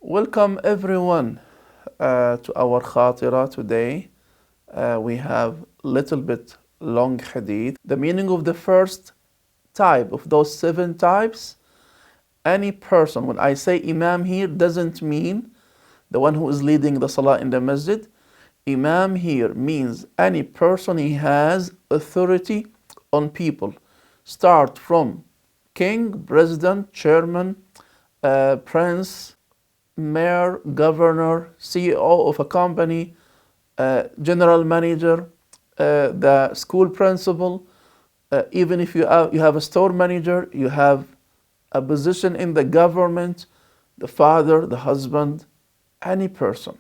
Welcome everyone to our khatira today. We have little bit long hadith. The meaning of the first type of those 7 types, any person, when I say imam here, doesn't mean the one who is leading the salah in the masjid. Imam here means any person he has authority on people. Start from king, president, chairman, prince, mayor, governor, CEO of a company, general manager, the school principal, even if you have a store manager, you have a position in the government, the father, the husband, any person.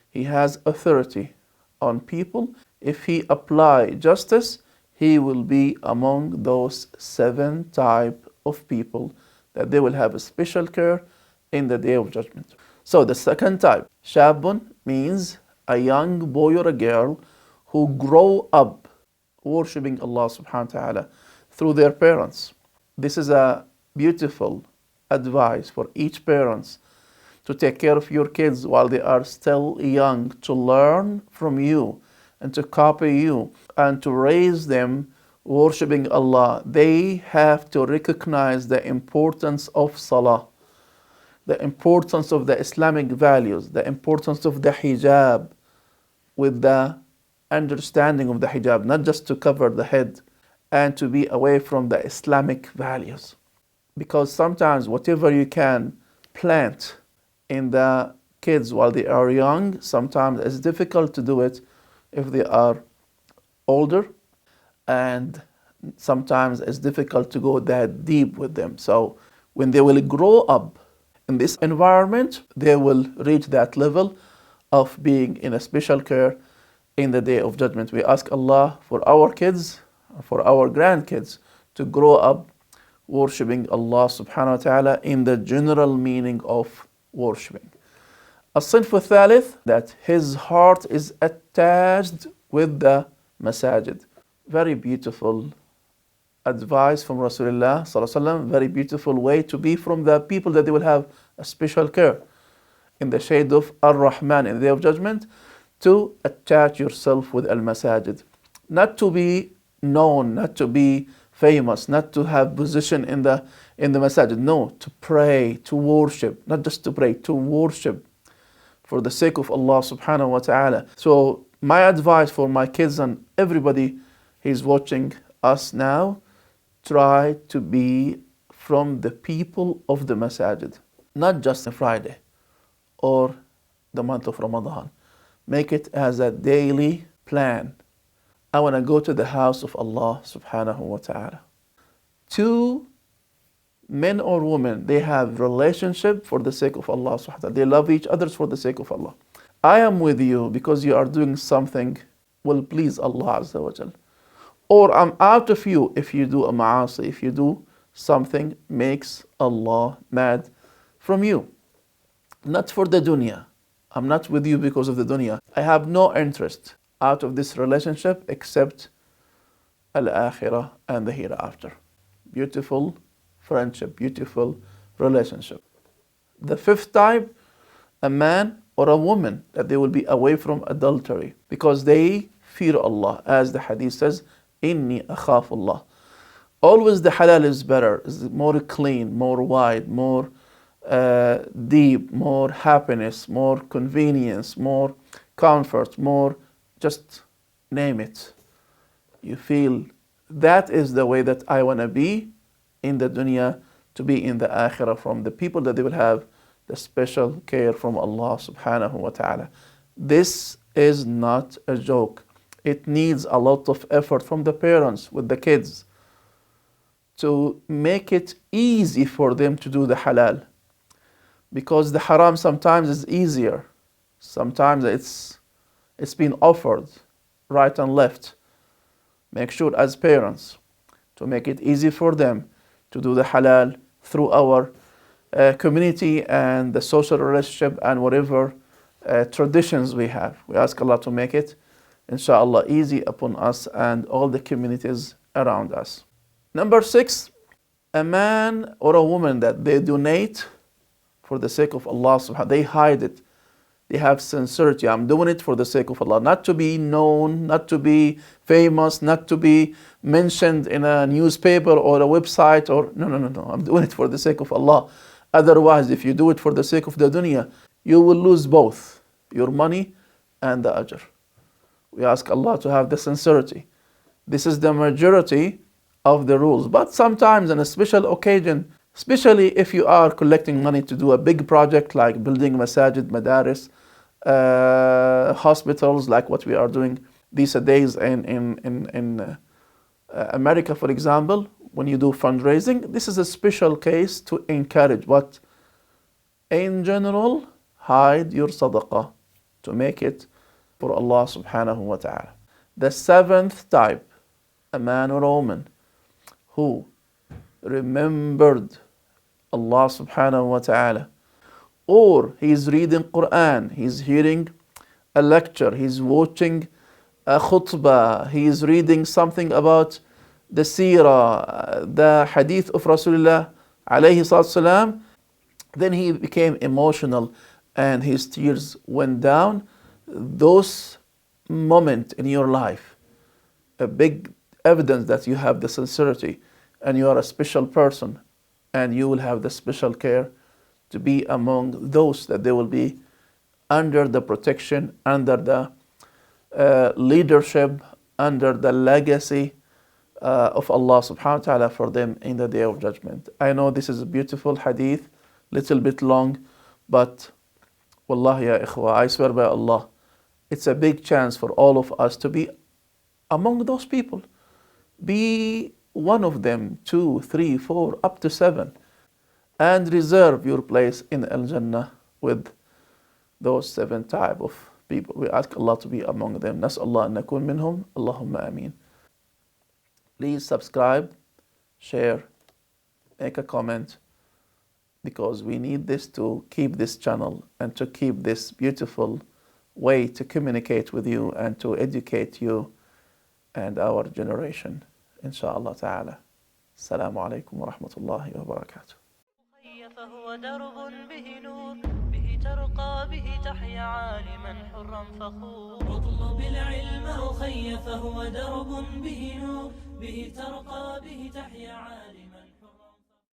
He has authority on people. If he apply justice, he will be among those 7 type of people that they will have a special care in the day of judgment. So the second type, shabun, means a young boy or a girl who grow up worshipping Allah subhanahu wa ta'ala through their parents. This is a beautiful advice for each parents to take care of your kids while they are still young, to learn from you and to copy you and to raise them worshipping Allah. They have to recognize the importance of salah, the importance of the Islamic values, the importance of the hijab, with the understanding of the hijab, not just to cover the head and to be away from the Islamic values. Because sometimes whatever you can plant in the kids while they are young, sometimes it's difficult to do it if they are older, and sometimes it's difficult to go that deep with them. So when they will grow up in this environment, they will reach that level of being in a special care in the day of judgment. We ask Allah for our kids, for our grandkids, to grow up worshipping Allah subhanahu wa ta'ala in the general meaning of worshipping. الصنف الثالث, that his heart is attached with the masajid. Very beautiful advice from Rasulullah sallallahu alaihi wasallam. Very beautiful way to be from the people that they will have a special care in the shade of Ar-Rahman in the day of judgment, to attach yourself with al-masajid. Not to be known, not to be famous, not to have position in the masajid. No, to pray, to worship, not just to pray, to worship for the sake of Allah subhanahu wa ta'ala. So my advice for my kids and everybody who's watching us now, try to be from the people of the masajid, not just on Friday or the month of Ramadan. Make it as a daily plan. I want to go to the house of Allah subhanahu wa ta'ala. 2 men or women, they have relationship for the sake of Allah subhanahu wa ta'ala. They love each other for the sake of Allah. I am with you because you are doing something will please Allah azza wa jal. Or I'm out of you if you do a ma'asi, if you do something makes Allah mad from you. Not for the dunya. I'm not with you because of the dunya. I have no interest out of this relationship except al-akhirah and the hereafter. Beautiful friendship, beautiful relationship. The 5th type, a man or a woman that they will be away from adultery because they fear Allah. As the hadith says, Inni akhafullah. Always the halal is better, is more clean, more wide, more deep, more happiness, more convenience, more comfort, more, just name it. You feel that is the way that I want to be in the dunya, to be in the akhirah from the people that they will have the special care from Allah subhanahu wa ta'ala. This is not a joke. It needs a lot of effort from the parents with the kids to make it easy for them to do the halal. Because the haram sometimes is easier. Sometimes it's been offered right and left. Make sure as parents to make it easy for them to do the halal through our community and the social relationship and whatever traditions we have. We ask Allah to make it, inshallah, easy upon us and all the communities around us. Number 6, a man or a woman that they donate for the sake of Allah subhanahu. They hide it. They have sincerity. I'm doing it for the sake of Allah, not to be known, not to be famous, not to be mentioned in a newspaper or a website, or no. I'm doing it for the sake of Allah. Otherwise, if you do it for the sake of the dunya, you will lose both your money and the ajr. We ask Allah to have the sincerity. This is the majority of the rules. But sometimes on a special occasion, especially if you are collecting money to do a big project like building masajid, madaris, hospitals, like what we are doing these days in America, for example, when you do fundraising, this is a special case to encourage what? In general, hide your sadaqah to make it for Allah subhanahu wa ta'ala. The seventh type, a man or a woman who remembered Allah subhanahu wa ta'ala, or he's reading Quran, he's hearing a lecture, he's watching a khutbah, he's reading something about the seerah, the hadith of Rasulullah alayhi salam, then he became emotional and his tears went down. Those moments in your life, a big evidence that you have the sincerity and you are a special person, and you will have the special care to be among those that they will be under the protection, under the leadership, under the legacy of Allah subhanahu wa ta'ala for them in the day of judgment. I know this is a beautiful hadith, little bit long, but wallahi ya ikhwa, I swear by Allah, it's a big chance for all of us to be among those people. Be one of them, 2, 3, 4, up to 7, and reserve your place in Al-Jannah with those 7 type of people. We ask Allah to be among them. نسأل الله أن نكون منهم. اللهم آمين. Please subscribe, share, make a comment, because we need this to keep this channel and to keep this beautiful way to communicate with you and to educate you and our generation. Inshallah ta'ala. Assalamu alaikum wa rahmatullahi wa barakatuh. فهو درب به نور به ترقى به تحيا عالما حرا فخور اطلب العلم أخي فهو درب به نور به ترقى به تحيا عالما